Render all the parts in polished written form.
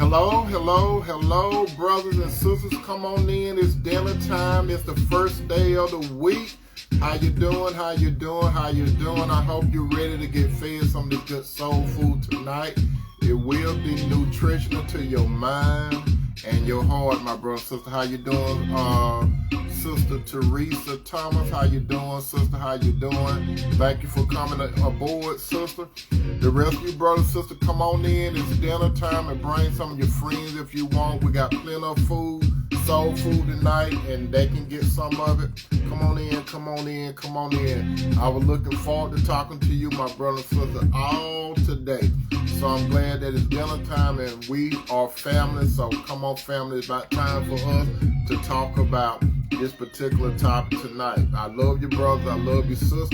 Hello, hello, hello, brothers and sisters. Come on in. It's dinner time. It's the first day of the week. How you doing? How you doing? How you doing? I hope you're ready to get fed some of this good soul food tonight. It will be nutritional to your mind and your heart, my brother and sister. How you doing? Sister Teresa Thomas, how you doing, sister? How you doing? Thank you for coming aboard, sister. The rest of you brothers and sisters, come on in. It's dinner time, and bring some of your friends if you want. We got plenty of food, soul food tonight, and they can get some of it. Come on in, come on in, come on in. I was looking forward to talking to you, my brother and sister, all today. So I'm glad that it's dinner time and we are family. So come on, family, it's about time for us to talk about this particular topic tonight. I love you, brothers. I love you, sisters.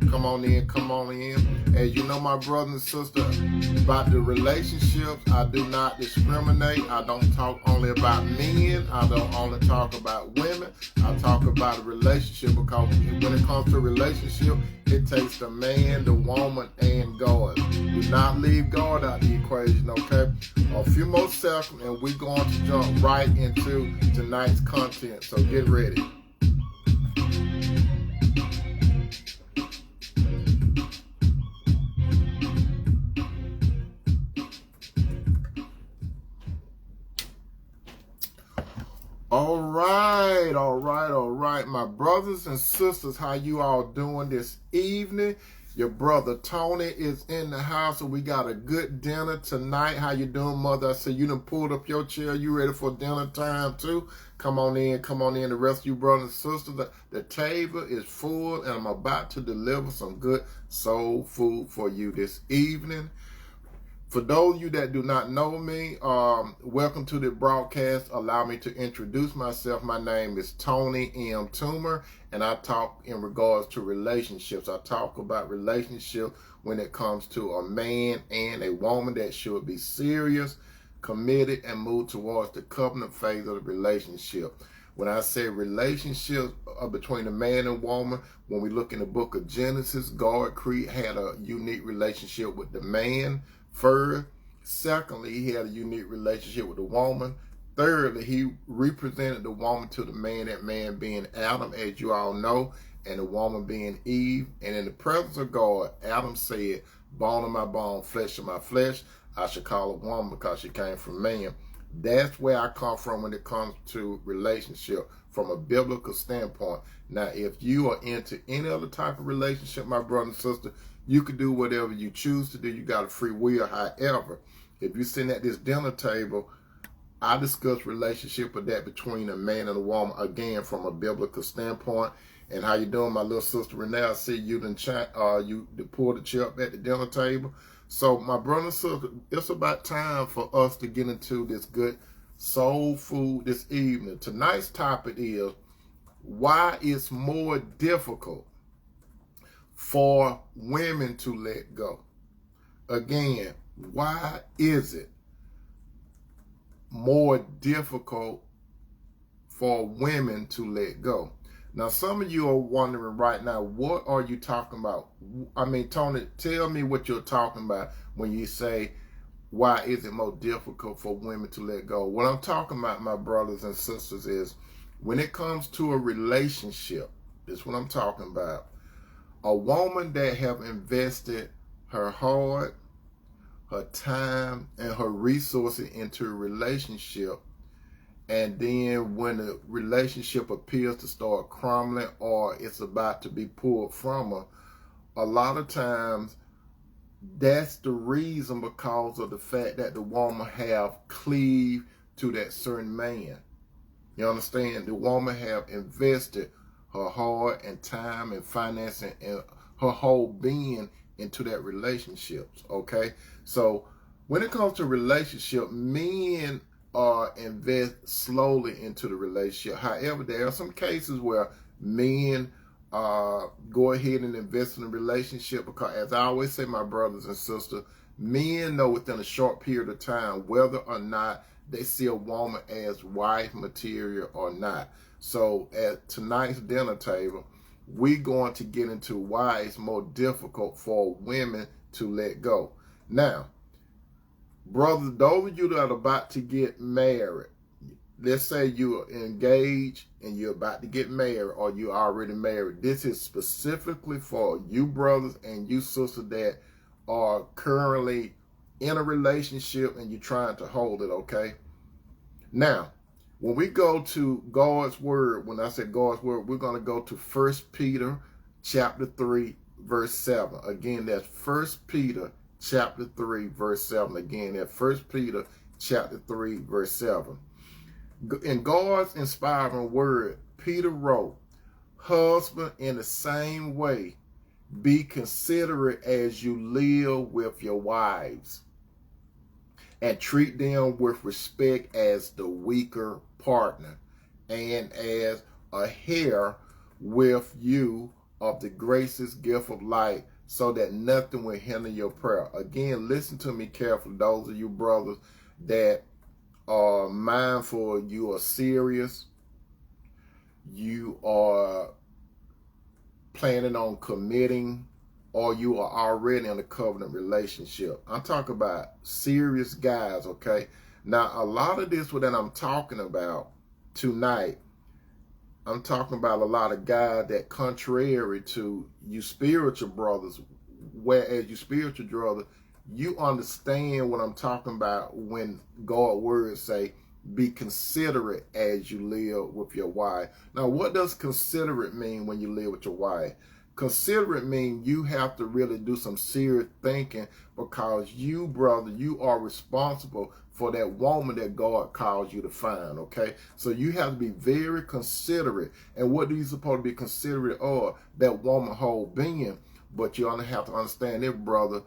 Come on in, come on in. As you know, my brothers and sisters, about the relationships, I do not discriminate. I don't talk only about men. I don't only talk about women. I talk about a relationship because when it comes to a relationship, it takes the man, the woman, and God. Do not leave God out the equation, okay? A few more seconds, and we're going to jump right into tonight's content. So get ready. All right, my brothers and sisters, how you all doing this evening? Your brother Tony is in the house, and we got a good dinner tonight. How you doing, mother? I see you done pulled up your chair. You ready for dinner time too? Come on in, come on in. The rest of you brothers and sisters, the table is full, and I'm about to deliver some good soul food for you this evening. For those of you that do not know me, welcome to the broadcast. Allow me to introduce myself. My name is Tony M. Toomer, and I talk in regards to relationships. I talk about relationships when it comes to a man and a woman that should be serious, committed, and move towards the covenant phase of the relationship. When I say relationships between a man and woman, when we look in the book of Genesis, God had a unique relationship with the man. First, secondly, he had a unique relationship with the woman. Thirdly, he represented the woman to the man, that man being Adam, as you all know, and the woman being Eve. And in the presence of God, Adam said, bone of my bone, flesh of my flesh, I should call a woman because she came from man. That's where I come from when it comes to relationship from a biblical standpoint. Now, if you are into any other type of relationship, my brother and sister, you can do whatever you choose to do. You got a free will. However, if you're sitting at this dinner table, I discuss relationship of that between a man and a woman, again, from a biblical standpoint. And how you doing, my little sister Renee? I see you you pulled the chair up at the dinner table. So, my brother and sister, it's about time for us to get into this good soul food this evening. Tonight's topic is why it's more difficult for women to let go. Again, why is it more difficult for women to let go? Now, some of you are wondering right now, what are you talking about? I mean, Tony, tell me what you're talking about when you say, why is it more difficult for women to let go? What I'm talking about, my brothers and sisters, is when it comes to a relationship, that's what I'm talking about. A woman that have invested her heart, her time, and her resources into a relationship, and then when the relationship appears to start crumbling or it's about to be pulled from her, a lot of times that's the reason, because of the fact that the woman have cleaved to that certain man. You understand? The woman have invested her heart and time and financing and her whole being into that relationship, okay? So when it comes to relationship, men invest slowly into the relationship. However, there are some cases where men go ahead and invest in a relationship because, as I always say, my brothers and sisters, men know within a short period of time whether or not they see a woman as wife material or not. So at tonight's dinner table, we're going to get into why it's more difficult for women to let go. Now, Brothers, those of you that are about to get married, let's say you're engaged and you're about to get married or you're already married. This is specifically for you brothers and you sisters that are currently in a relationship and you're trying to hold it, okay? Now, when we go to God's word, when I say God's word, we're going to go to 1 Peter chapter 3, verse 7. Again, that's 1 Peter chapter 3, verse 7. Again, that's 1 Peter chapter 3, verse 7. In God's inspiring word, Peter wrote, "Husband, in the same way, be considerate as you live with your wives, and treat them with respect as the weaker partner, and as a heir with you of the gracious gift of life, so that nothing will hinder your prayer." Again, listen to me carefully, those of you brothers that are mindful, you are serious, you are planning on committing, or you are already in a covenant relationship. I'm talking about serious guys, okay? Now, a lot of this that I'm talking about tonight, I'm talking about a lot of guys that contrary to you spiritual brothers, whereas you spiritual brothers, you understand what I'm talking about when God's words say, be considerate as you live with your wife. Now, what does considerate mean when you live with your wife? Considerate means you have to really do some serious thinking, because you, brother, you are responsible for that woman that God calls you to find, okay? So you have to be very considerate. And what are you supposed to be considerate of? That woman whole being. But you only have to understand it, brother,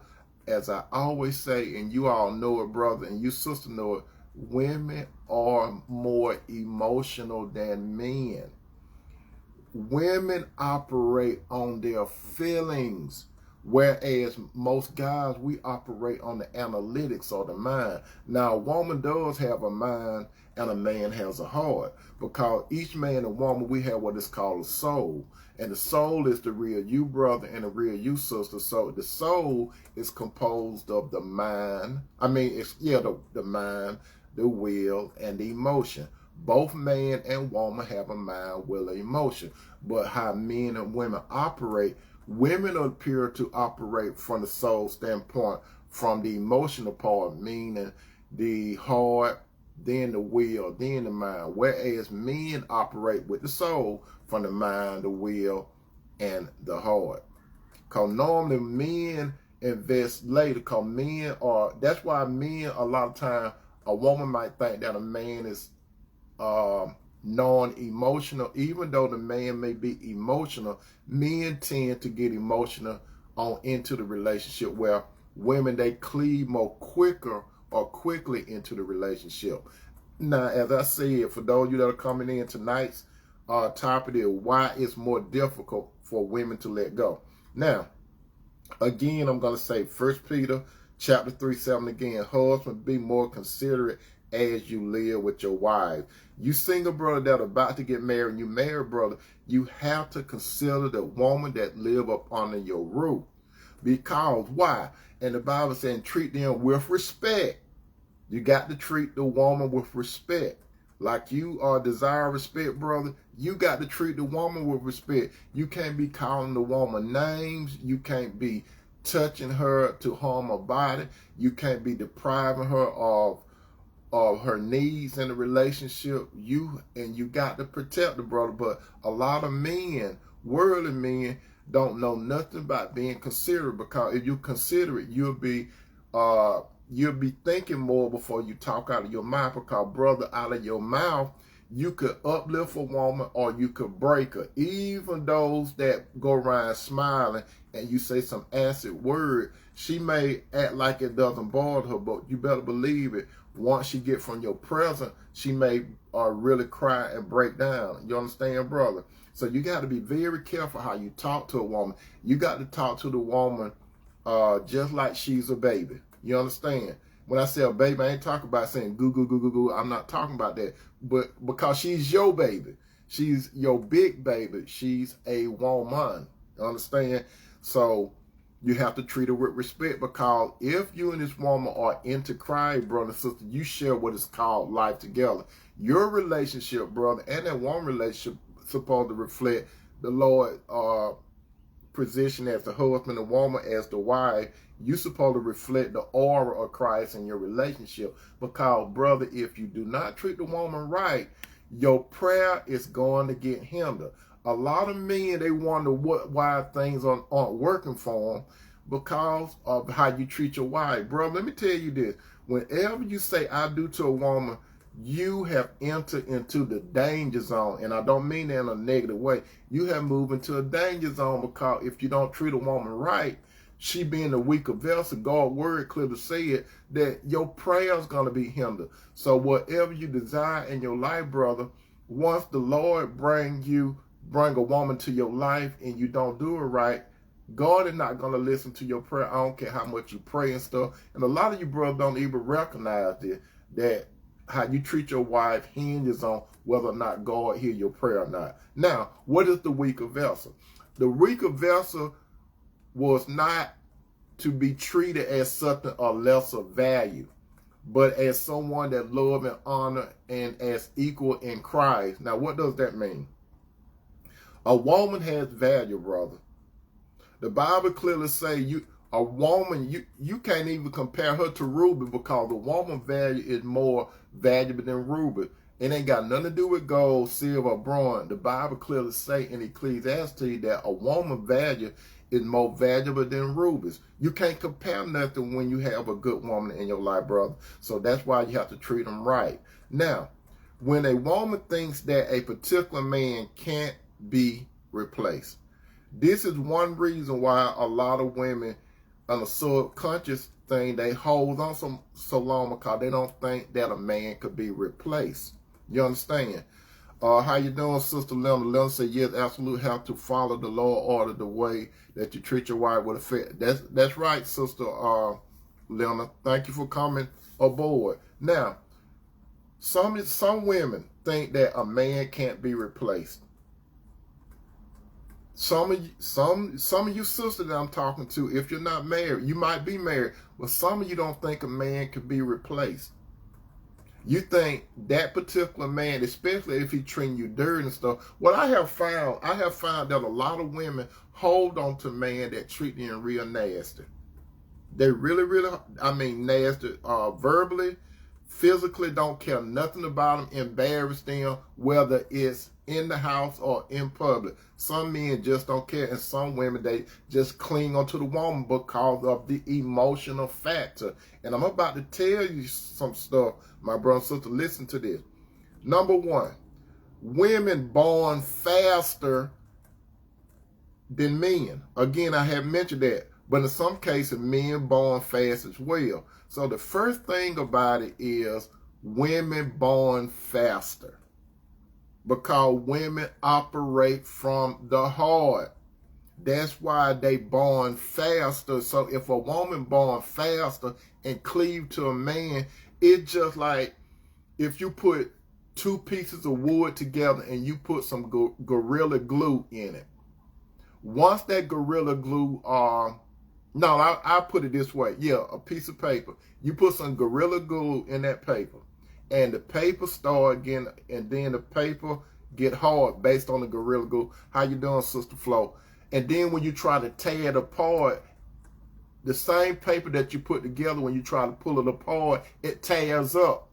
as I always say, and you all know it, brother, and you sister know it, women are more emotional than men. Women operate on their feelings, whereas most guys, we operate on the analytics or the mind. Now, a woman does have a mind and a man has a heart, because each man and woman, we have what is called a soul. And the soul is the real you, brother, and the real you, sister. So the soul is composed of the mind. The mind, the will, and the emotion. Both man and woman have a mind, will, and emotion. But how men and women operate, women appear to operate from the soul standpoint, from the emotional part, meaning the heart, then the will, then the mind. Whereas men operate with the soul from the mind, the will, and the heart. Because normally men invest later, because men are, that's why men, a lot of time, a woman might think that a man is non-emotional. Even though the man may be emotional, men tend to get emotional on into the relationship, where women, they cleave more quicker or quickly into the relationship. Now, as I said, for those of you that are coming in, tonight's topic is why it's more difficult for women to let go. Now, again, I'm going to say 1 Peter chapter 3, 7 again. Husbands, be more considerate as you live with your wives. You single brother that are about to get married, and you married brother, you have to consider the woman that live up under your roof. Because why? And the Bible saying treat them with respect. You got to treat the woman with respect. Like you desire respect, brother, you got to treat the woman with respect. You can't be calling the woman names. You can't be touching her to harm her body. You can't be depriving her of her needs in the relationship. You got to protect the brother. But a lot of men, worldly men, don't know nothing about being considerate, because if you consider it, you'll be thinking more before you talk out of your mouth, because brother, out of your mouth, you could uplift a woman or you could break her. Even those that go around smiling and you say some acid word, she may act like it doesn't bother her, but you better believe it. Once she get from your presence, she may really cry and break down. You understand, brother? So you got to be very careful how you talk to a woman. You got to talk to the woman just like she's a baby. You understand? When I say a baby, I ain't talking about saying goo, goo, goo, goo, goo. I'm not talking about that. But because she's your baby. She's your big baby. She's a woman. You understand? So You have to treat her with respect, because if you and this woman are into Christ, brother and sister, you share what is called life together. Your relationship, brother, and that one relationship supposed to reflect the Lord position as the husband and woman as the wife. You supposed to reflect the aura of Christ in your relationship, because, brother, if you do not treat the woman right, your prayer is going to get hindered. A lot of men, they wonder why things aren't working for them, because of how you treat your wife. Bro, let me tell you this. Whenever you say I do to a woman, you have entered into the danger zone. And I don't mean that in a negative way. You have moved into a danger zone, because if you don't treat a woman right, she being a weaker vessel, God's word clearly said that your prayer is going to be hindered. So whatever you desire in your life, brother, once the Lord bring a woman to your life and you don't do it right, God is not going to listen to your prayer. I don't care how much you pray and stuff. And a lot of you brothers don't even recognize this, that how you treat your wife hinges on whether or not God hear your prayer or not. Now, what is the weaker vessel? The weaker vessel was not to be treated as something of lesser value, but as someone that love and honor and as equal in Christ. Now, what does that mean? A woman has value, brother. The Bible clearly say a woman, you can't even compare her to Ruby, because the woman value is more valuable than Ruby. It ain't got nothing to do with gold, silver, or bronze. The Bible clearly say in Ecclesiastes that a woman value is more valuable than rubies. You can't compare nothing when you have a good woman in your life, brother. So that's why you have to treat them right. Now, when a woman thinks that a particular man can't be replaced, this is one reason why a lot of women on a subconscious thing, they hold on so long, because they don't think that a man could be replaced. You understand? How you doing, Sister Leonard? Leonard said, yes, absolutely have to follow the law order the way that you treat your wife with affect. That's right, Sister Leonard. Thank you for coming aboard. Now, some women think that a man can't be replaced. Some of you sisters that I'm talking to, if you're not married, you might be married, but some of you don't think a man can be replaced. You think that particular man, especially if he's treating you dirty and stuff. What I have found that a lot of women hold on to men that treat them real nasty. They really, nasty, verbally, physically, don't care nothing about them, embarrass them, whether it's in the house or in public. Some men just don't care, and some women, they just cling onto the woman because of the emotional factor. And I'm about to tell you some stuff, my brother and sister. Listen to this. Number one, women born faster than men. Again, I have mentioned that. But in some cases, men born fast as well. So the first thing about it is women born faster, because women operate from the heart. That's why they born faster. So if a woman born faster and cleave to a man, it's just like if you put two pieces of wood together and you put some Gorilla Glue in it. Once that Gorilla Glue I'll put it this way. Yeah, a piece of paper. You put some Gorilla Glue in that paper, and the paper start again, and then the paper get hard based on the Gorilla Glue. How you doing, Sister Flo? And then when you try to tear it apart, the same paper that you put together, when you try to pull it apart, it tears up.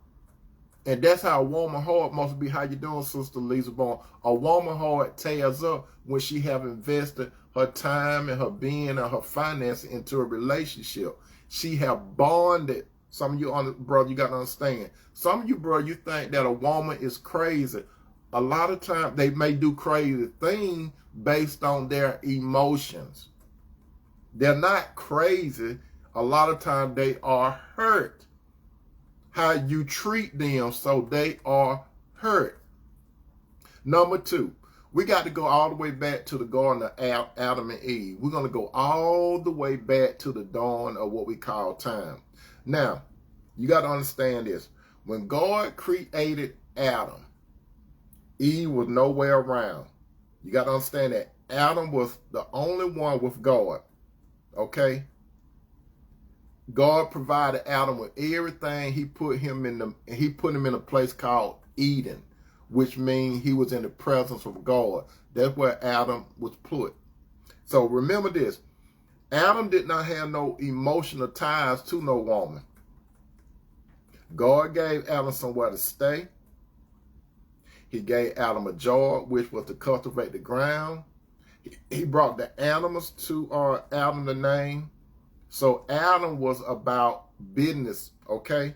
And that's how a woman heart must be. How you doing, Sister Lisa Bone? A woman heart tears up when she have invested her time and her being and her finances into a relationship. She have bonded. Some of you, brother, you got to understand. Some of you, bro, you think that a woman is crazy. A lot of times they may do crazy things based on their emotions. They're not crazy. A lot of times they are hurt. How you treat them, so they are hurt. Number two, we got to go all the way back to the Garden of Adam and Eve. We're going to go all the way back to the dawn of what we call time. Now, you got to understand this. When God created Adam, Eve was nowhere around. You got to understand that Adam was the only one with God. Okay? God provided Adam with everything. He put him in a place called Eden, which means he was in the presence of God. That's where Adam was put. So remember this. Adam did not have no emotional ties to no woman. God gave Adam somewhere to stay. He gave Adam a job, which was to cultivate the ground. He brought the animals to Adam to name. So Adam was about business, okay?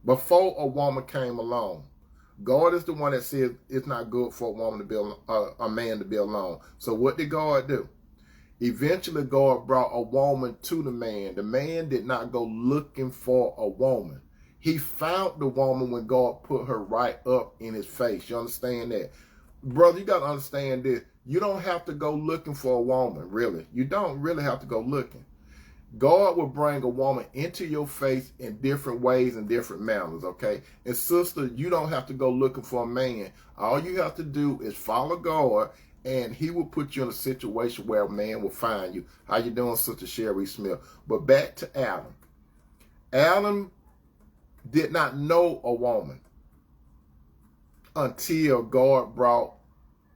Before a woman came along. God is the one that says it's not good for a woman to be a man to be alone. So what did God do? Eventually, God brought a woman to the man. The man did not go looking for a woman. He found the woman when God put her right up in his face. You understand that? Brother, you got to understand this. You don't have to go looking for a woman, really. You don't really have to go looking. God will bring a woman into your face in different ways and different manners, okay? And sister, you don't have to go looking for a man. All you have to do is follow God, and he will put you in a situation where a man will find you. How you doing, Sister Sherry Smith? But back to Adam. Adam did not know a woman until God brought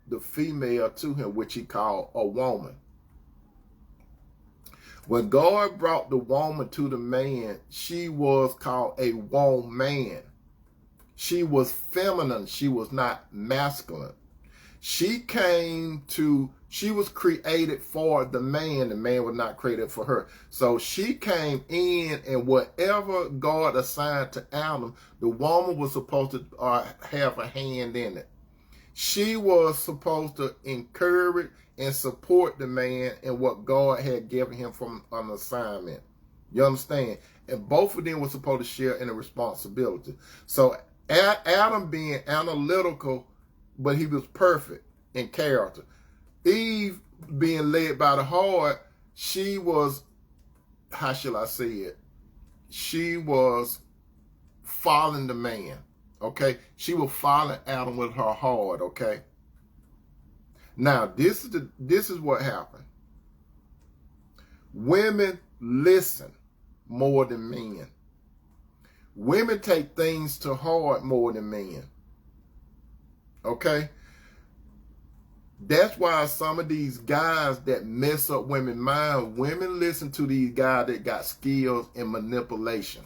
the female to him, which he called a woman. When God brought the woman to the man, she was called a woman. She was feminine. She was not masculine. She was created for the man. The man was not created for her. So she came in, and whatever God assigned to Adam, the woman was supposed to have a hand in it. She was supposed to encourage and support the man in what God had given him from an assignment. You understand? And both of them were supposed to share in a responsibility. So Adam being analytical, but he was perfect in character. Eve being led by the heart, she was, how shall I say it? She was following the man. Okay, she was following Adam with her heart. Okay. Now this is what happened. Women listen more than men. Women take things to heart more than men. Okay. That's why some of these guys that mess up women's minds, women listen to these guys that got skills in manipulation.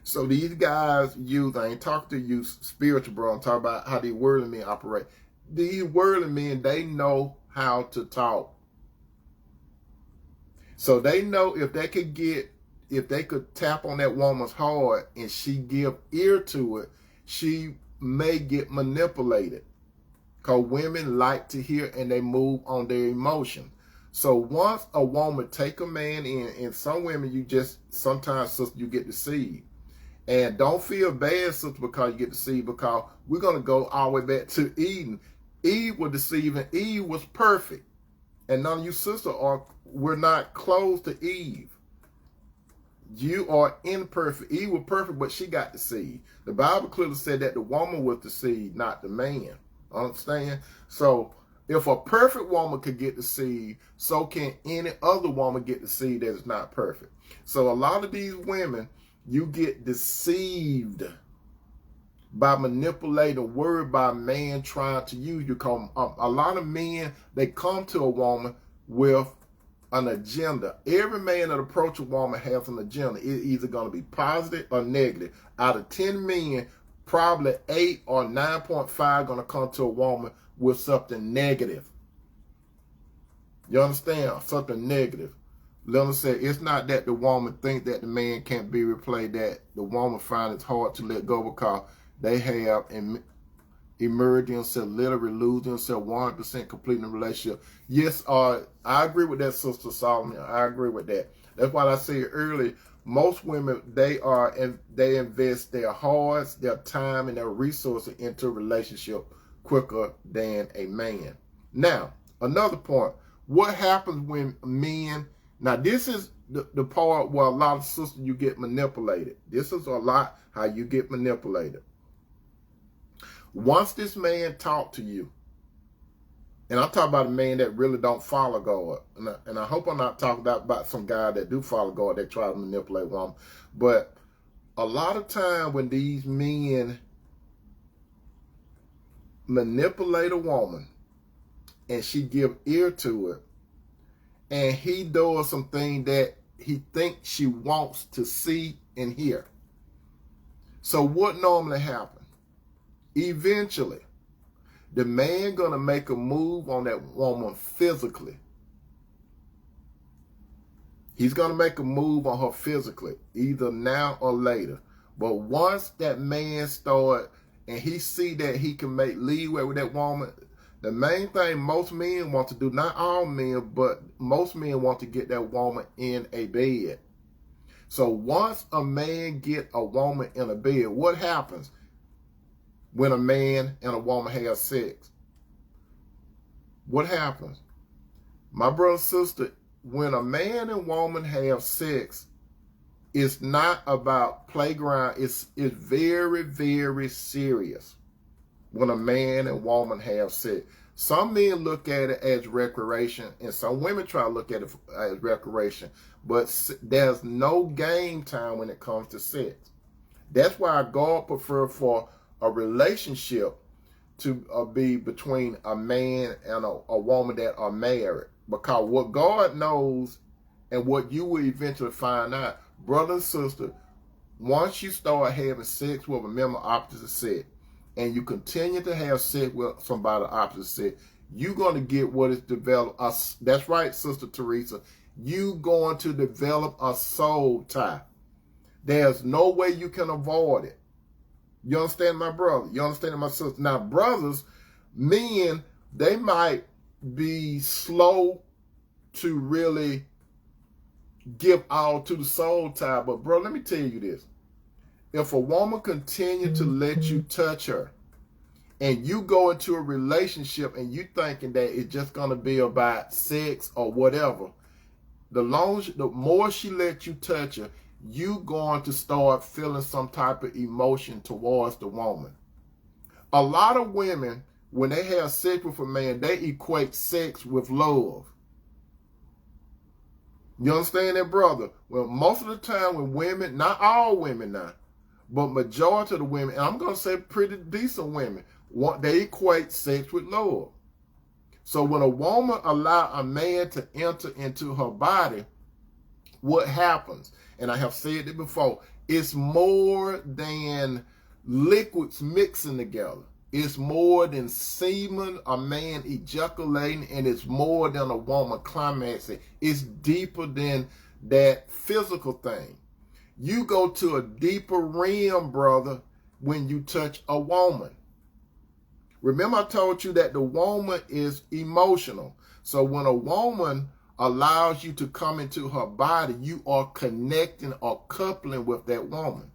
So these guys I ain't talking to you spiritual, bro. I'm talking about how these worldly men operate. These worldly men, they know how to talk. So they know if they could tap on that woman's heart and she give ear to it, she may get manipulated. Because women like to hear and they move on their emotion. So once a woman take a man in, and some women sometimes, sister, you get deceived. And don't feel bad, sister, because you get deceived, because we're going to go all the way back to Eden. Eve was deceiving. Eve was perfect. And none of you sisters we're not close to Eve. You are imperfect. Eve was perfect, but she got deceived. The Bible clearly said that the woman was deceived, not the man. Understand? So if a perfect woman could get deceived, so can any other woman get deceived that is not perfect. So a lot of these women, you get deceived by manipulating word by a man trying to use you. A lot of men, they come to a woman with an agenda. Every man that approaches a woman has an agenda. It's either going to be positive or negative. Out of 10 men, probably 8 or 9.5 going to come to a woman with something negative. You understand? Something negative. Let them say it's not that the woman think that the man can't be replaced, that the woman finds it hard to let go because they have emerged themselves, literally lose themselves 100% completing the relationship. Yes, I agree with that, Sister Solomon. I agree with that. That's why I said earlier, most women, they invest their hearts, their time, and their resources into a relationship quicker than a man. Now, another point. What happens when men... Now, this is the part where a lot of sisters, you get manipulated. This is a lot how you get manipulated. Once this man talk to you, And I'm talking about a man that really don't follow God. And I hope I'm not talking about some guy that do follow God that try to manipulate woman. But a lot of time when these men manipulate a woman and she give ear to it, and he does something that he thinks she wants to see and hear. So what normally happens? Eventually, the man gonna make a move on that woman physically. He's gonna make a move on her physically, either now or later. But once that man start and he see that he can make leeway with that woman, the main thing most men want to do, not all men, but most men want to get that woman in a bed. So once a man get a woman in a bed, what happens when a man and a woman have sex? What happens? My brother and sister, when a man and woman have sex, it's not about playground. It's very, very serious when a man and woman have sex. Some men look at it as recreation, and some women try to look at it as recreation. But there's no game time when it comes to sex. That's why God prefer for a relationship to be between a man and a woman that are married. Because what God knows and what you will eventually find out, brother and sister, once you start having sex with a member of opposite sex, and you continue to have sex with somebody of opposite sex, you're going to get what is developed. That's right, Sister Teresa. You're going to develop a soul tie. There's no way you can avoid it. You understand, my brother? You understand, my sister? Now, brothers, men, they might be slow to really give all to the soul tie. But, bro, let me tell you this. If a woman continue to let you touch her, and you go into a relationship and you thinking that it's just going to be about sex or whatever, the more she lets you touch her, you going to start feeling some type of emotion towards the woman. A lot of women, when they have sex with a man, they equate sex with love. You understand that, brother? Well, most of the time when women, not all women now, but majority of the women, and I'm going to say pretty decent women, they equate sex with love. So when a woman allows a man to enter into her body, what happens? And I have said it before, it's more than liquids mixing together. It's more than semen, a man ejaculating, and it's more than a woman climaxing. It's deeper than that physical thing. You go to a deeper realm, brother, when you touch a woman. Remember I told you that the woman is emotional. So when a woman allows you to come into her body, you are connecting or coupling with that woman.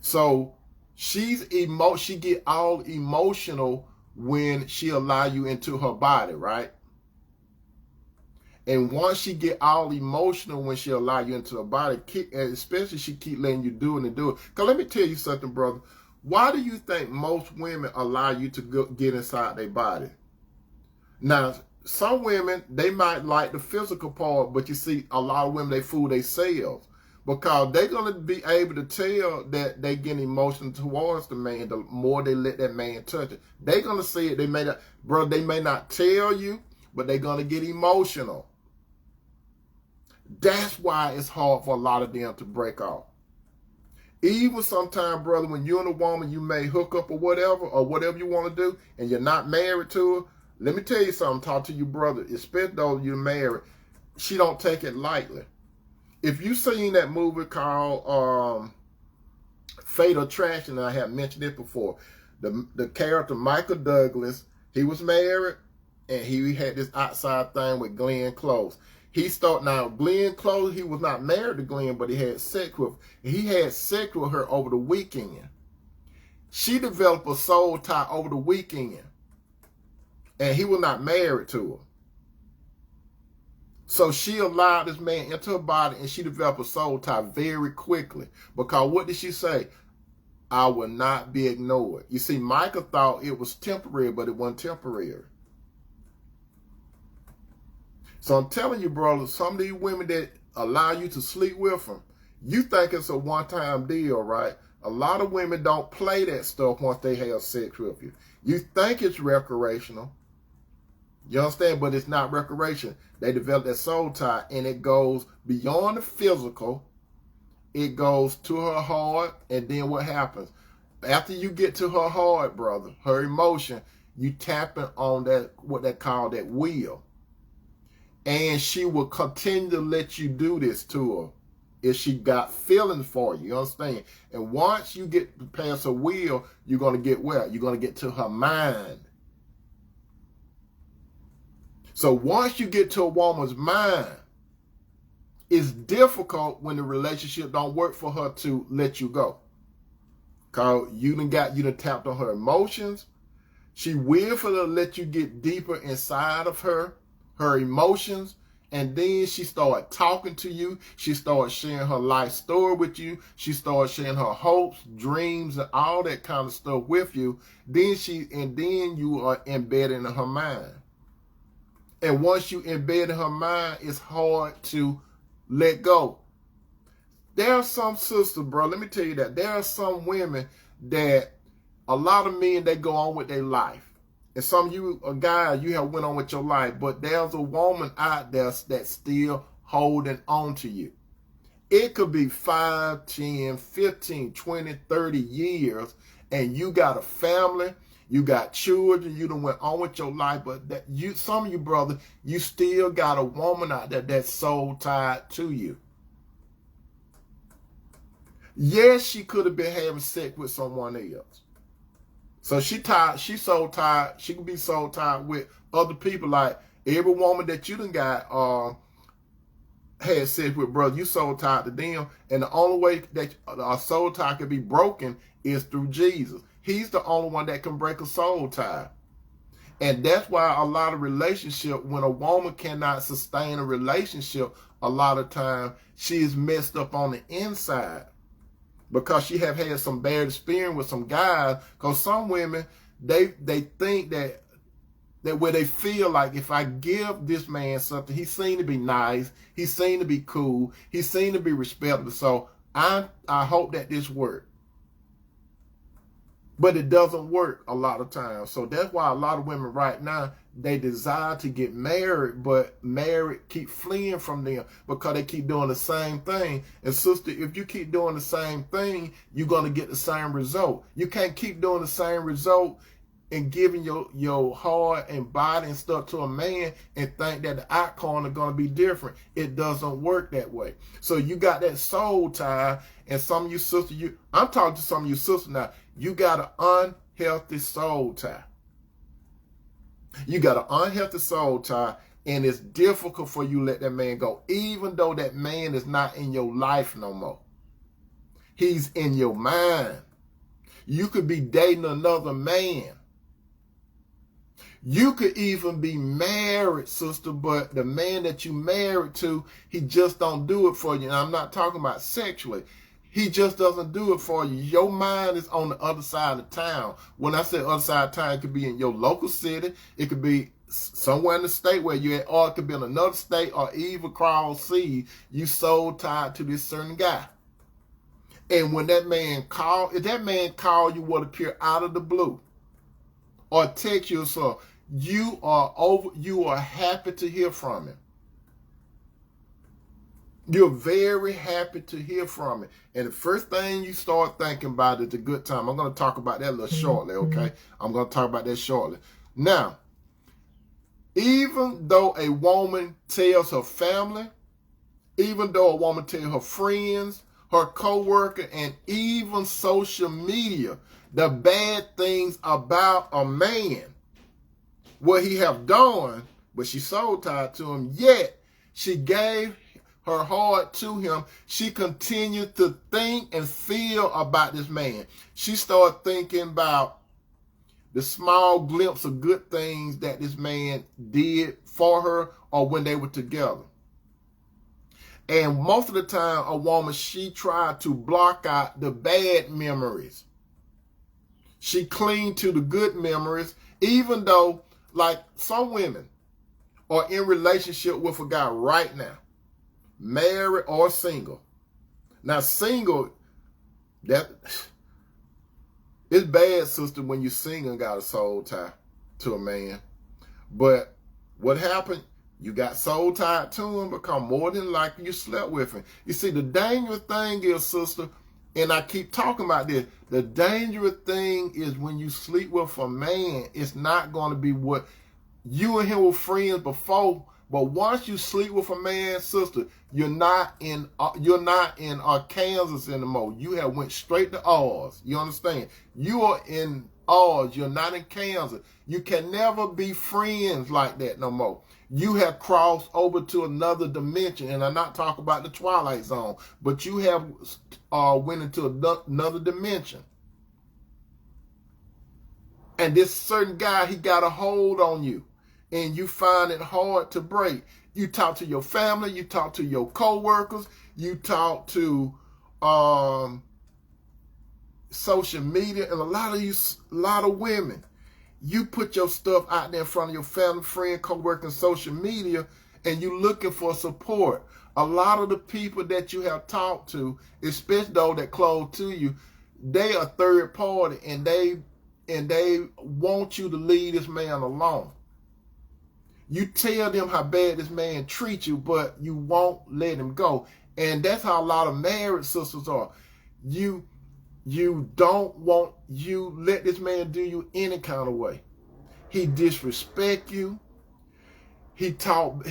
So she get all emotional when she allow you into her body, right? And once she get all emotional when she allow you into her body, especially she keep letting you do it and do it. Because let me tell you something, brother. Why do you think most women allow you to get inside their body? Now, some women, they might like the physical part, but you see, a lot of women, they fool themselves. Because they're going to be able to tell that they get emotional towards the man the more they let that man touch it. They're going to see it. They may not tell you, but they're going to get emotional. That's why it's hard for a lot of them to break off. Even sometimes, brother, when you and a woman, you may hook up or whatever you want to do, and you're not married to her, let me tell you something, talk to your brother, especially though you're married, she don't take it lightly. If you seen that movie called Fatal Attraction, and I have mentioned it before, the character Michael Douglas, he was married, and he had this outside thing with Glenn Close. Now, Glenn Close, he was not married to Glenn, but he had sex with her over the weekend. She developed a soul tie over the weekend, and he was not married to her. So she allowed this man into her body, and she developed a soul tie very quickly. Because what did she say? I will not be ignored. You see, Michael thought it was temporary, but it wasn't temporary. So I'm telling you, brother, some of these women that allow you to sleep with them, you think it's a one-time deal, right? A lot of women don't play that stuff once they have sex with you. You think it's recreational. You understand? But it's not recreation. They develop that soul tie, and it goes beyond the physical. It goes to her heart, and then what happens? After you get to her heart, brother, her emotion, you tapping on that, what they call that will. And she will continue to let you do this to her if she got feelings for you. You understand? And once you get past her will, you're going to get where? You're going to get to her mind. So once you get to a woman's mind, it's difficult when the relationship don't work for her to let you go. Because you done tapped on her emotions. She willfully let you get deeper inside of her emotions, and then she started talking to you. She started sharing her life story with you. She started sharing her hopes, dreams, and all that kind of stuff with you. Then you are embedded in her mind. And once you embed in her mind, it's hard to let go. There are some sisters, bro, let me tell you that. There are some women that a lot of men, they go on with their life. And some of you, a guy, you have went on with your life, but there's a woman out there that's still holding on to you. It could be 5, 10, 15, 20, 30 years, and you got a family, you got children, you done went on with your life, but some of you, brother, you still got a woman out there that's soul tied to you. Yes, she could have been having sex with someone else. So she's so tired, she can be so tired with other people. Like every woman that you done got had sex with, brother, you so tied to them. And the only way that a soul tie can be broken is through Jesus. He's the only one that can break a soul tie. And that's why a lot of relationship, when a woman cannot sustain a relationship, a lot of time she is messed up on the inside. Because she have had some bad experience with some guys. Because some women, they think that where they feel like if I give this man something, he seemed to be nice, he seemed to be cool, he seemed to be respectful. So I hope that this works. But it doesn't work a lot of times. So that's why a lot of women right now, they desire to get married, but married keep fleeing from them because they keep doing the same thing. And sister, if you keep doing the same thing, you're going to get the same result. You can't keep doing the same result and giving your heart and body and stuff to a man and think that the outcome is going to be different. It doesn't work that way. So you got that soul tie, and some of you sisters, I'm talking to some of you sisters now, you got an unhealthy soul tie. You got an unhealthy soul tie, and it's difficult for you to let that man go, even though that man is not in your life no more. He's in your mind. You could be dating another man. You could even be married, sister, but the man that you married to, he just don't do it for you. And I'm not talking about sexually. He just doesn't do it for you. Your mind is on the other side of town. When I say other side of town, it could be in your local city. It could be somewhere in the state where you're at, or it could be in another state, or even across sea. You so tied to this certain guy. And when that man if that man call you what appear out of the blue, or text you, so you are happy to hear from him. You're very happy to hear from it. And the first thing you start thinking about is a good time. I'm going to talk about that a little shortly, okay? I'm going to talk about that shortly. Now, even though a woman tells her family, even though a woman tells her friends, her co-worker, and even social media, the bad things about a man, what he have done, but she's so tied to him, yet she gave her heart to him, she continued to think and feel about this man. She started thinking about the small glimpse of good things that this man did for her or when they were together. And most of the time, a woman, she tried to block out the bad memories She cling to the good memories, even though, like, some women are in relationship with a guy right now, married or single. Now, single, that it's bad, sister, when you're single and got a soul tie to a man. But what happened? You got soul tied to him because more than likely you slept with him. You see, the dangerous thing is, sister, and I keep talking about this, the dangerous thing is when you sleep with a man, it's not going to be what you and him were friends before. But once you sleep with a man, sister, you're not in Kansas anymore. You have went straight to Oz. You understand? You are in Oz. You're not in Kansas. You can never be friends like that no more. You have crossed over to another dimension, and I'm not talking about the Twilight Zone, but you have went into another dimension. And this certain guy, he got a hold on you, and you find it hard to break. You talk to your family, you talk to your co-workers, you talk to social media, and a lot of women. You put your stuff out there in front of your family, friend, co-worker, and social media, and you looking for support. A lot of the people that you have talked to, especially those that close to you, they are third party, and they want you to leave this man alone. You tell them how bad this man treats you, but you won't let him go. And that's how a lot of married sisters are. You don't want you let this man do you any kind of way. He disrespect you. He talk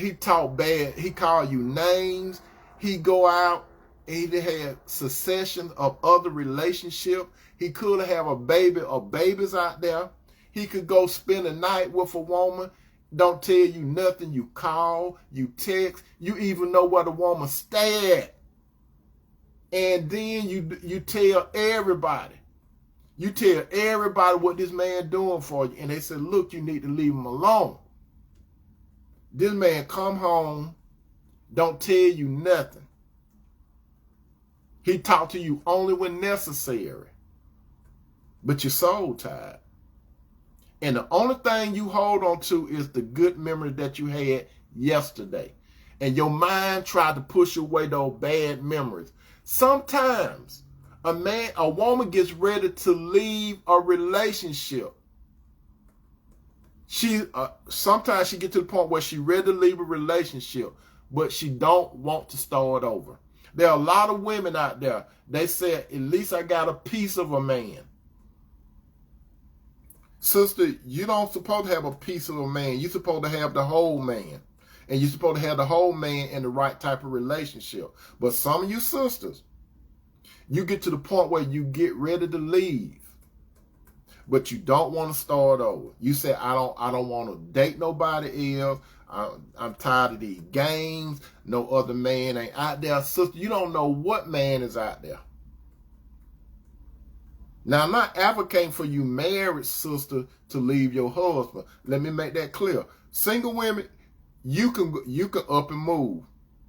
bad. He call you names. He go out and he had succession of other relationships. He could have a baby or babies out there. He could go spend a night with a woman. Don't tell you nothing. You call, you text, you even know where the woman stay at. And then you tell everybody. You tell everybody what this man doing for you. And they said, look, you need to leave him alone. This man come home, don't tell you nothing. He talk to you only when necessary. But you're soul tied. And the only thing you hold on to is the good memories that you had yesterday. And your mind tried to push away those bad memories. Sometimes a woman gets ready to leave a relationship. Sometimes she gets to the point where she ready to leave a relationship, but she don't want to start over. There are a lot of women out there, they say, at least I got a piece of a man. Sister, you don't supposed to have a piece of a man. You're supposed to have the whole man. And you're supposed to have the whole man in the right type of relationship. But some of you sisters, you get to the point where you get ready to leave, but you don't want to start over. You say, I don't want to date nobody else. I'm tired of these games. No other man ain't out there. Sister, you don't know what man is out there. Now, I'm not advocating for you married sister to leave your husband. Let me make that clear. Single women, you can up and move.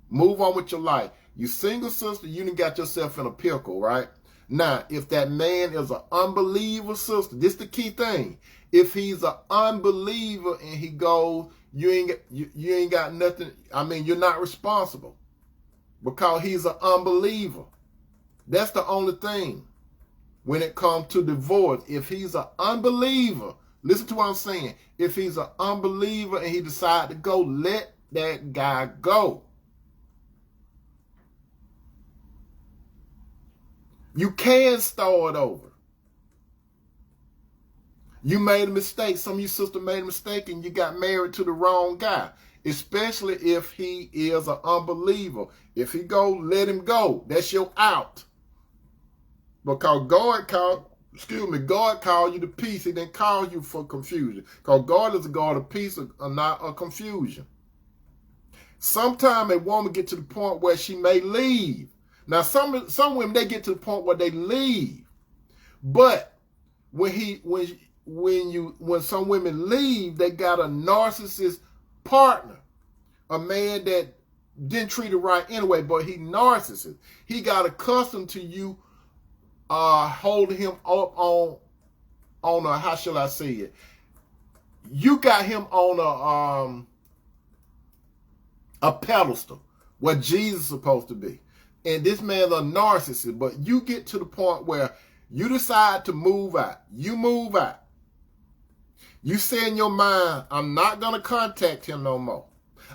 Move on with your life. You single sister, you done got yourself in a pickle, right? Now, if that man is an unbeliever, sister, this is the key thing. If he's an unbeliever and he goes, you ain't got nothing. I mean, you're not responsible because he's an unbeliever. That's the only thing. When it comes to divorce, if he's an unbeliever, listen to what I'm saying. If he's an unbeliever and he decides to go, let that guy go. You can start over. You made a mistake. Some of you sisters made a mistake and you got married to the wrong guy, especially if he is an unbeliever. If he go, let him go. That's your out. Because God called you to peace. He didn't call you for confusion. Because God is a God of peace and not of confusion. Sometimes a woman get to the point where she may leave. Now, some women, they get to the point where they leave. But when some women leave, they got a narcissist partner. A man that didn't treat her right anyway, but he narcissist. He got accustomed to you holding him up on how shall I say it? You got him on a pedestal where Jesus is supposed to be. And this man's a narcissist, but you get to the point where you decide to move out. You move out. You say in your mind, I'm not going to contact him no more.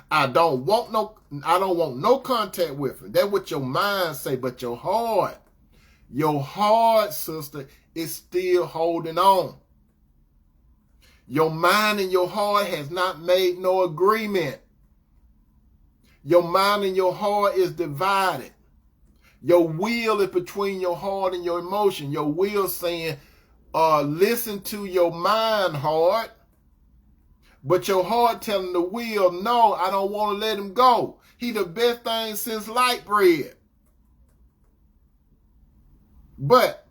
I don't want no contact with him. That's what your mind say, but your heart, sister, is still holding on. Your mind and your heart has not made no agreement. Your mind and your heart is divided. Your will is between your heart and your emotion. Your will saying, listen to your mind, heart. But your heart telling the will, no, I don't want to let him go. He the best thing since light bread. But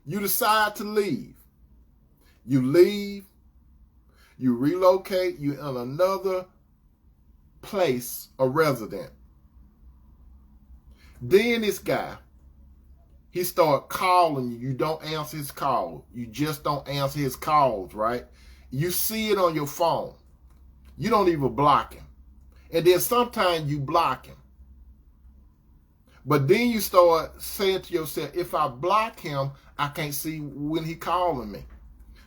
you decide to leave. You leave. You relocate. You in another place, a resident. Then this guy, he start calling you. You don't answer his call. You just don't answer his calls, right? You see it on your phone. You don't even block him. And then sometimes you block him. But then you start saying to yourself, if I block him, I can't see when he calling me.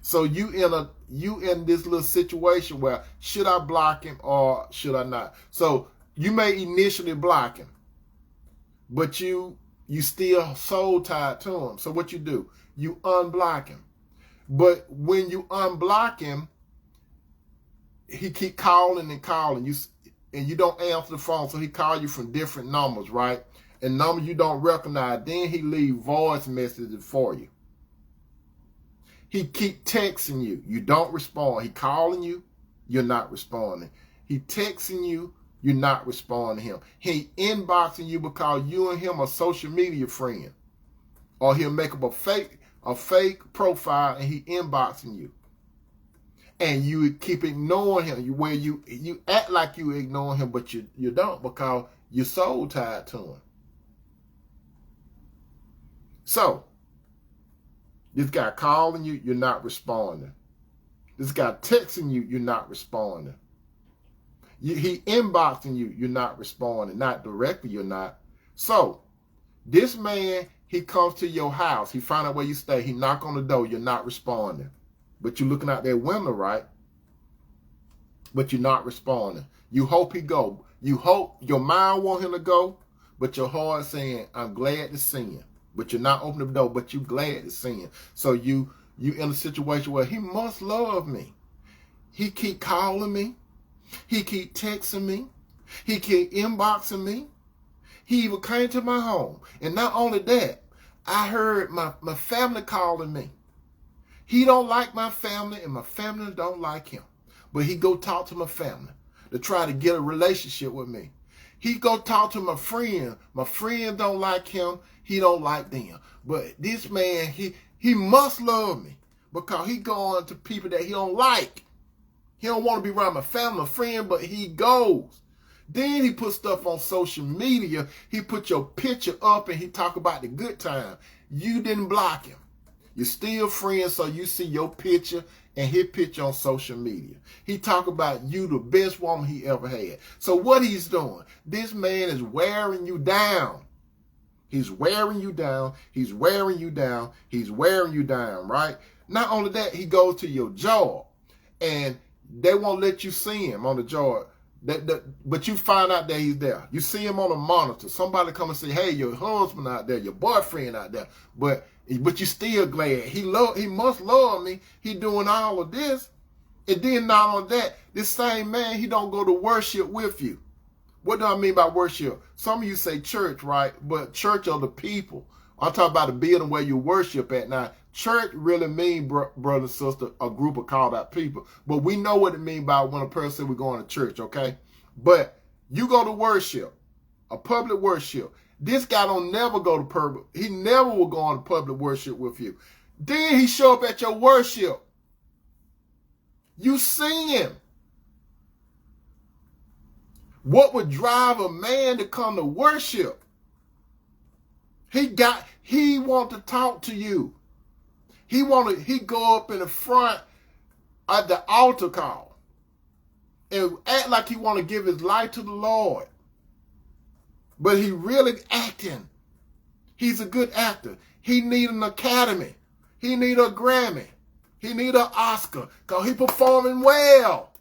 So you in this little situation where should I block him or should I not? So you may initially block him, but you still soul tied to him. So what you do? You unblock him. But when you unblock him, he keep calling and calling you, and you don't answer the phone. So he call you from different numbers, right? And numbers you don't recognize. Then he leave voice messages for you. He keep texting you. You don't respond. He calling you. You're not responding. He texting you. You're not responding to him. He inboxing you because you and him are social media friends. Or he'll make up a fake profile and he inboxing you. And you keep ignoring him. Where you act like you ignore him, but you don't because you're soul tied to him. So, this guy calling you, you're not responding. This guy texting you, you're not responding. He inboxing you, you're not responding. Not directly, you're not. So, this man, he comes to your house. He find out where you stay. He knock on the door. You're not responding. But you're looking out that window, right? But you're not responding. You hope he go. You hope your mind want him to go, but your heart saying, I'm glad to see him. But you're not opening the door, but you're glad to see him. So you in a situation where he must love me. He keep calling me. He keep texting me. He keep inboxing me. He even came to my home. And not only that, I heard my family calling me. He don't like my family and my family don't like him. But he go talk to my family to try to get a relationship with me. He go talk to my friend. My friend don't like him. He don't like them. But this man, he must love me because he going to people that he don't like. He don't want to be around my family, friend, but he goes. Then he put stuff on social media. He put your picture up and he talk about the good time. You didn't block him. You're still friends, so you see your picture and his picture on social media. He talk about you, the best woman he ever had. So what he's doing, this man is wearing you down. He's wearing you down. He's wearing you down. He's wearing you down, right? Not only that, he goes to your job and they won't let you see him on the job. But you find out that he's there. You see him on a monitor. Somebody come and say, hey, your husband out there, your boyfriend out there. But you still glad. He must love me. He doing all of this. And then not only that, this same man, he don't go to worship with you. What do I mean by worship? Some of you say church, right? But church are the people. I'm talking about the building where you worship at. Now, church really mean, brother and sister, a group of called out people. But we know what it means by when a person says we're going to church, okay? But you go to worship, a public worship. This guy don't never go to public. He never will go on public worship with you. Then he show up at your worship. You sing him. What would drive a man to come to worship? He want to talk to you. He go up in the front at the altar call and act like he want to give his life to the Lord. But he really acting. He's a good actor. He need an Academy. He need a Grammy. He need an Oscar because he performing well.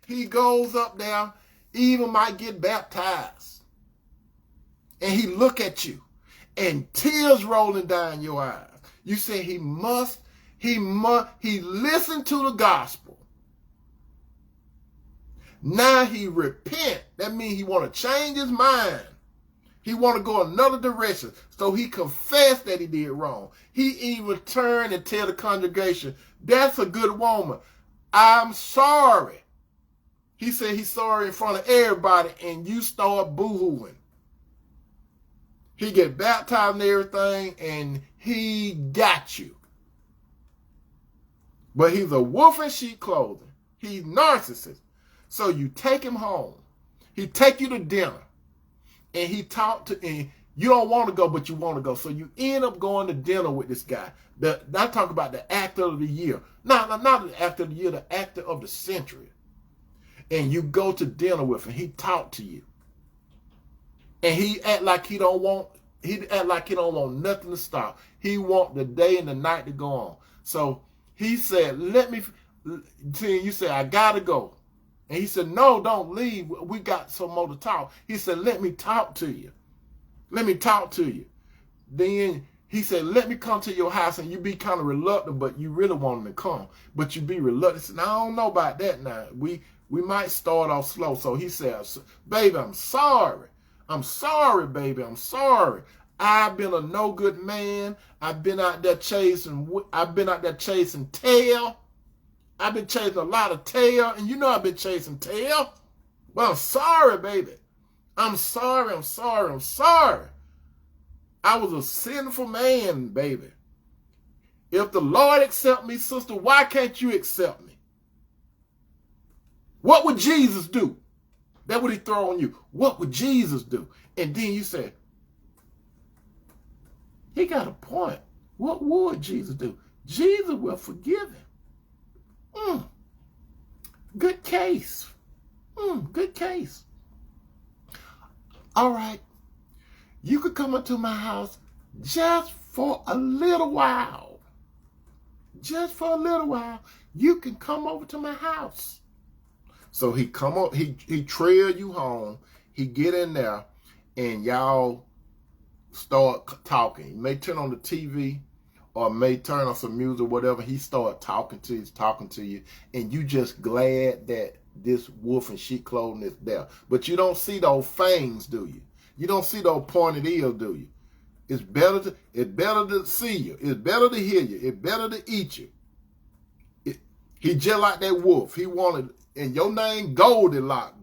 He goes up there, even might get baptized. And he look at you and tears rolling down your eyes. You say he listened to the gospel. Now he repent. That means he want to change his mind. He want to go another direction. So he confessed that he did wrong. He even turned and tell the congregation, that's a good woman. I'm sorry. He said he's sorry in front of everybody, and you start boo-hooing. He get baptized and everything, and he got you. But he's a wolf in sheep clothing. He's narcissist. So you take him home. He take you to dinner. And he talked to, and you don't want to go, but you want to go. So you end up going to dinner with this guy. I talk about the actor of the year. Not the actor of the year, the actor of the century. And you go to dinner with him. He talk to you. And he act like he don't want nothing to stop. He want the day and the night to go on. So he said, you said, I gotta go. And he said, no, don't leave. We got some more to talk. He said, let me talk to you. Let me talk to you. Then he said, let me come to your house. And you be kind of reluctant, but you really want him to come. But you be reluctant. He said, I don't know about that now. We might start off slow. So he said, baby, I'm sorry. I'm sorry, baby. I'm sorry. I've been a no good man. I've been out there chasing tail. I've been chasing a lot of tail, and you know I've been chasing tail. Well, I'm sorry, baby. I'm sorry. I was a sinful man, baby. If the Lord accept me, sister, why can't you accept me? What would Jesus do? That would he throw on you. What would Jesus do? And then you say, he got a point. What would Jesus do? Jesus will forgive him. Good case. Good case. All right. You could come into my house just for a little while. Just for a little while. You can come over to my house. So he trail you home. He get in there and y'all start talking. He may turn on the TV or may turn on some music or whatever. He start talking to you, and you just glad that this wolf in sheep clothing is there. But you don't see those fangs, do you? You don't see those pointed ears, do you? It's better to see you. It's better to hear you. It's better to eat you. He just like that wolf. He wanted, and your name Goldilocks.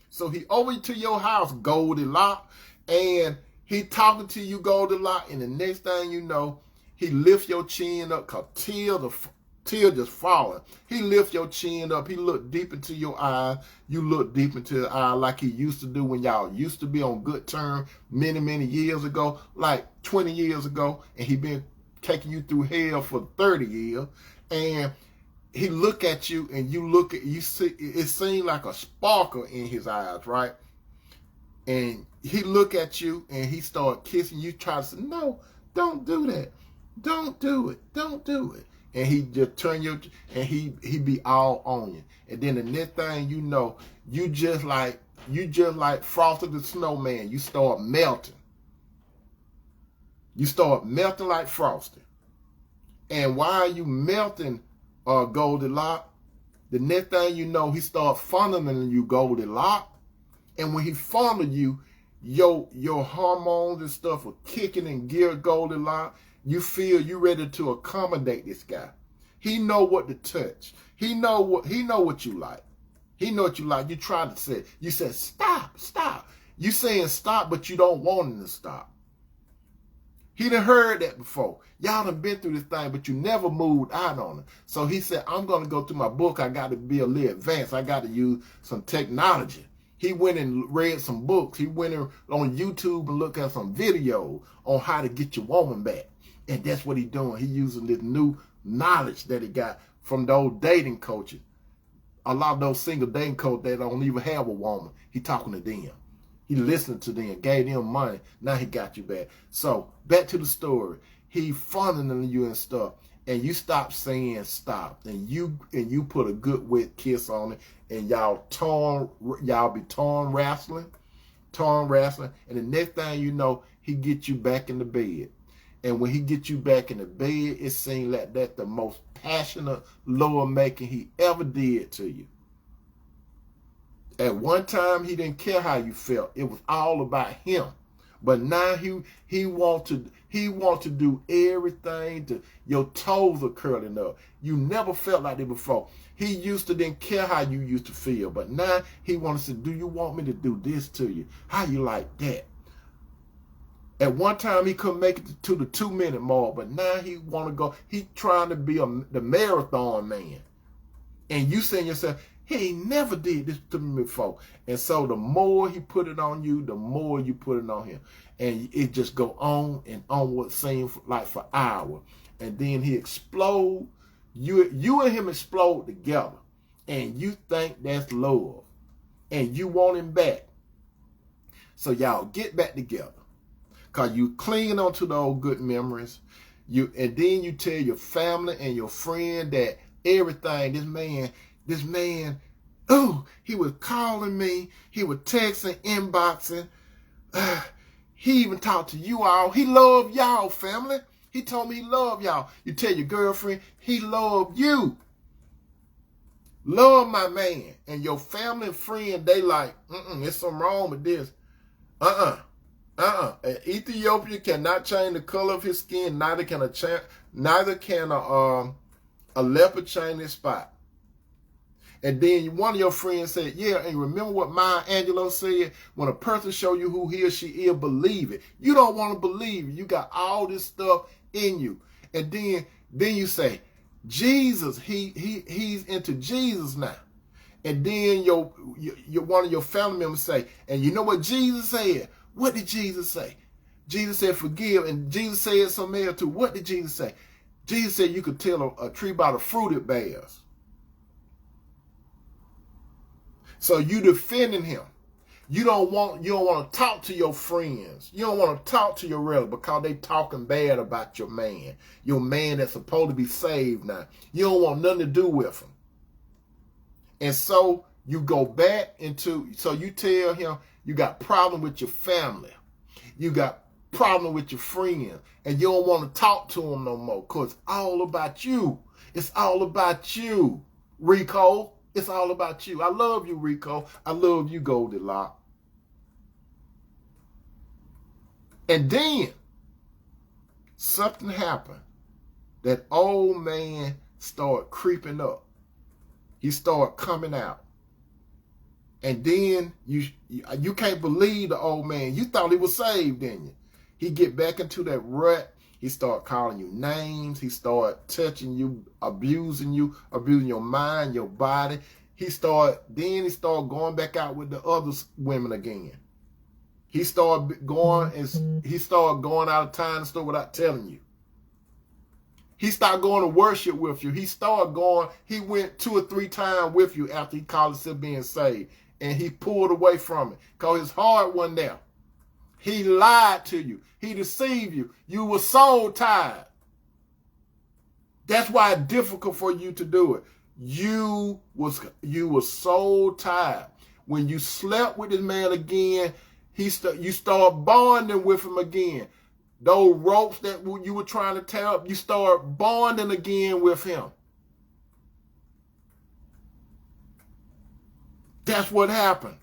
So he over to your house, Goldilocks, and he talking to you, Goldilocks, and the next thing you know, he lift your chin up because tear just falling. He lift your chin up. He look deep into your eyes. You look deep into the eye like he used to do when y'all used to be on good terms many, many years ago, like 20 years ago, and he been taking you through hell for 30 years. And he look at you and you see, it seemed like a sparkle in his eyes, right? And he look at you and he start kissing you, try to say, no, don't do that. Don't do it. Don't do it. And he just turn you, and he be all on you. And then the next thing you know, you just like Frosty the Snowman. You start melting. You start melting like Frosty. And while you melting, Goldilocks, the next thing you know, he start funneling you, Goldilocks. And when he funnel you, your hormones and stuff are kicking in gear, Goldilocks. You feel you ready to accommodate this guy. He know what to touch. He know what you like. He know what you like. You try to say, you said, stop. You saying stop, but you don't want him to stop. He done heard that before. Y'all done been through this thing, but you never moved out on it. So he said, I'm going to go through my book. I got to be a little advanced. I got to use some technology. He went and read some books. He went on YouTube and looked at some videos on how to get your woman back. And that's what he's doing. He's using this new knowledge that he got from those dating coaches. A lot of those single dating coaches that don't even have a woman, he talking to them. He listened to them, gave them money. Now he got you back. So back to the story. He funneling you and stuff, and you stop saying stop, and you put a good wet kiss on it, and y'all be torn wrestling, and the next thing you know, he get you back in the bed. And when he get you back in the bed, it seems like that's the most passionate love making he ever did to you. At one time, he didn't care how you felt. It was all about him. But now he want to do everything to your toes are curling up. You never felt like that before. He used to didn't care how you used to feel. But now he wants to say, do you want me to do this to you? How you like that? At one time, he couldn't make it to the 2-minute mark, but now he want to go. He trying to be the marathon man. And you saying yourself, he ain't never did this to me before. And so the more he put it on you, the more you put it on him. And it just go on and on what seems like for hours. And then he explode. You and him explode together. And you think that's love. And you want him back. So y'all get back together. Because you clinging on to the old good memories. And then you tell your family and your friend that everything, this man, oh, he was calling me. He was texting, inboxing. He even talked to you all. He loved y'all, family. He told me he loved y'all. You tell your girlfriend, he loved you. Love my man. And your family and friend, they like, there's something wrong with this. An Ethiopian cannot change the color of his skin. Neither can a leopard change his spot. And then one of your friends said, yeah, and remember what Maya Angelou said? When a person show you who he or she is, believe it. You don't want to believe it. You got all this stuff in you. And then you say, Jesus, he's into Jesus now. And then your one of your family members say, and you know what Jesus said? What did Jesus say? Jesus said, forgive. And Jesus said something else too. What did Jesus say? Jesus said you could tell a tree by the fruit it bears. So you defending him. You don't want to talk to your friends. You don't want to talk to your relatives because they talking bad about your man. Your man that's supposed to be saved now. You don't want nothing to do with him. And so you go back so you tell him you got problem with your family. You got problem with your friends. And you don't want to talk to them no more because it's all about you. It's all about you, Rico. It's all about you. I love you, Rico. I love you, Goldilocks. And then something happened. That old man started creeping up. He started coming out. And then you can't believe the old man. You thought he was saved, didn't you? He get back into that rut. He start calling you names. He start touching you, abusing your mind, your body. He start going back out with the other women again. He started going out of town and stuff without telling you. He started going to worship with you. He went 2 or 3 times with you after he called himself being saved. And he pulled away from it because his heart wasn't there. He lied to you. He deceived you. You were so tired. That's why it's difficult for you to do it. You were so tired. When you slept with this man again, you start bonding with him again. Those ropes that you were trying to tear up, you start bonding again with him. That's what happened.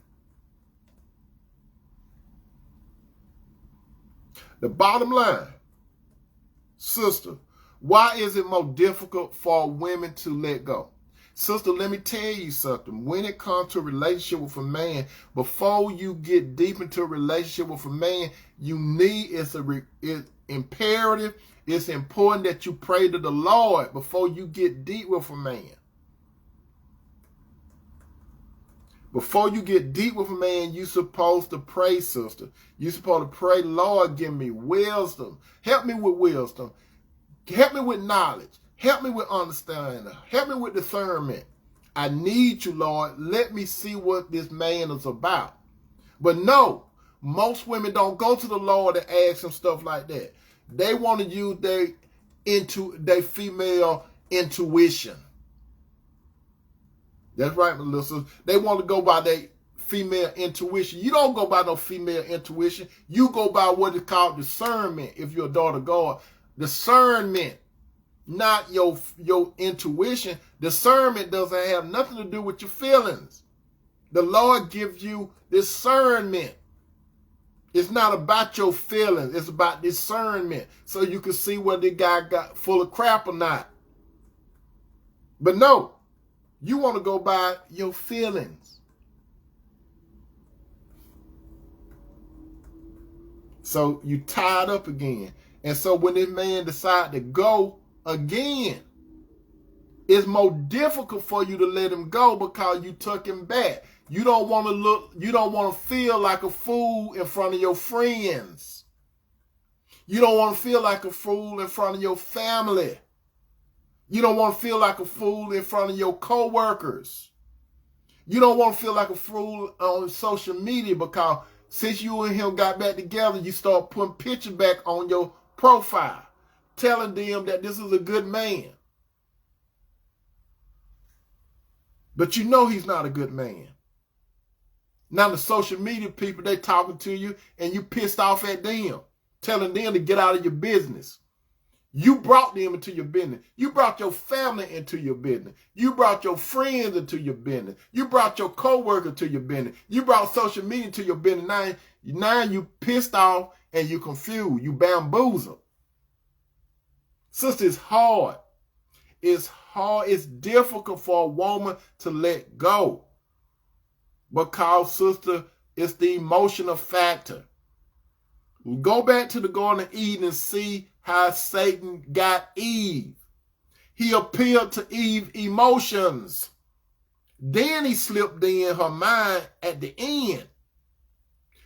The bottom line, sister, why is it more difficult for women to let go? Sister, let me tell you something. When it comes to a relationship with a man, before you get deep into a relationship with a man, it's imperative, it's important that you pray to the Lord before you get deep with a man. Before you get deep with a man, you're supposed to pray, sister. You're supposed to pray, Lord, give me wisdom. Help me with wisdom. Help me with knowledge. Help me with understanding. Help me with discernment. I need you, Lord. Let me see what this man is about. But no, most women don't go to the Lord and ask him stuff like that. They want to use their female intuition. That's right, Melissa. They want to go by their female intuition. You don't go by no female intuition. You go by what is called discernment if you're a daughter of God. Discernment, not your intuition. Discernment doesn't have nothing to do with your feelings. The Lord gives you discernment. It's not about your feelings. It's about discernment. So you can see whether the guy got full of crap or not. But no, you want to go by your feelings. So you tied up again. And so when this man decide to go again, it's more difficult for you to let him go because you took him back. You don't want to feel like a fool in front of your friends. You don't want to feel like a fool in front of your family. You don't want to feel like a fool in front of your coworkers. You don't want to feel like a fool on social media because since you and him got back together, you start putting pictures back on your profile, telling them that this is a good man. But you know he's not a good man. Now the social media people, they talking to you and you pissed off at them, telling them to get out of your business. You brought them into your business. You brought your family into your business. You brought your friends into your business. You brought your coworker to your business. You brought social media to your business. Now you pissed off and you confused. You bamboozled. Sister, it's hard. It's hard. It's difficult for a woman to let go. Because, sister, it's the emotional factor. We go back to the Garden of Eden and see how Satan got Eve. He appealed to Eve's emotions. Then he slipped in her mind at the end.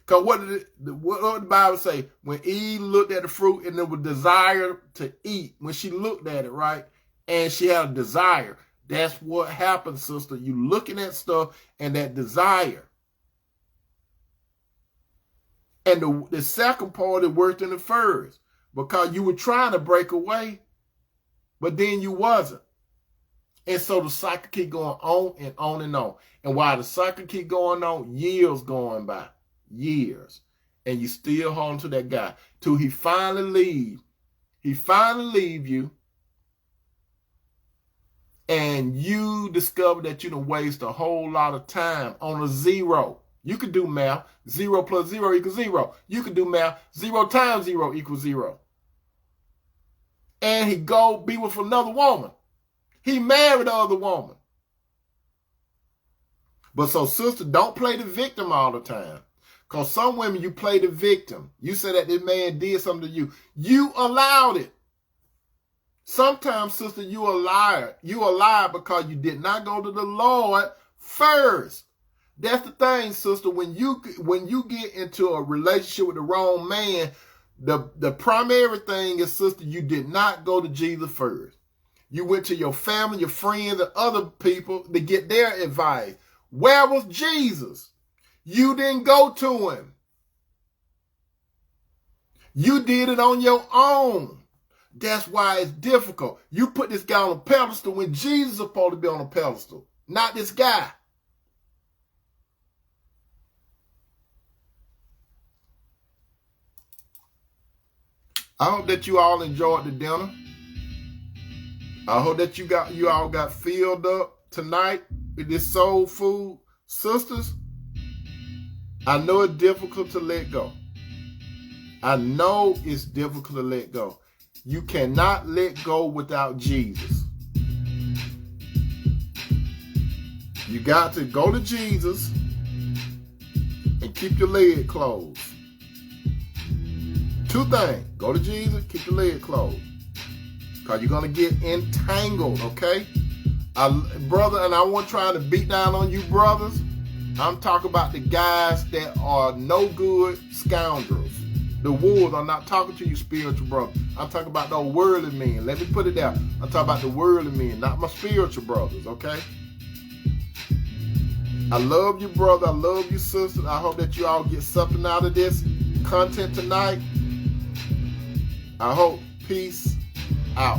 Because what did the Bible say? When Eve looked at the fruit and there was desire to eat. When she looked at it, right? And she had a desire. That's what happens, sister. You looking at stuff and that desire. And the second part is worse than the first. Because you were trying to break away, but then you wasn't. And so the cycle keep going on and on and on. And while the cycle keep going on, years going by. Years. And you still hold on to that guy. Till he finally leave. He finally leave you. And you discover that you done waste a whole lot of time on a zero. You could do math. 0 plus 0 equals 0. You could do math. 0 times 0 equals 0. And he go be with another woman. He married the other woman. But so, sister, don't play the victim all the time. Because some women, you play the victim. You say that this man did something to you. You allowed it. Sometimes, sister, you a liar. You a liar because you did not go to the Lord first. That's the thing, sister. When you get into a relationship with the wrong man, the primary thing is, sister, you did not go to Jesus first. You went to your family, your friends, and other people to get their advice. Where was Jesus? You didn't go to him. You did it on your own. That's why it's difficult. You put this guy on a pedestal when Jesus is supposed to be on a pedestal, not this guy. I hope that you all enjoyed the dinner. I hope that you all got filled up tonight with this soul food. Sisters, I know it's difficult to let go. I know it's difficult to let go. You cannot let go without Jesus. You got to go to Jesus and keep your leg closed. Two things. Go to Jesus, keep your leg closed. Because you're going to get entangled, okay? Brother, and I wasn't trying to beat down on you brothers. I'm talking about the guys that are no good scoundrels. The wolves, I'm not talking to you spiritual brother. I'm talking about those worldly men. Let me put it down. I'm talking about the worldly men, not my spiritual brothers, okay? I love you, brother. I love you, sister. I hope that you all get something out of this content tonight. I hope. Peace out.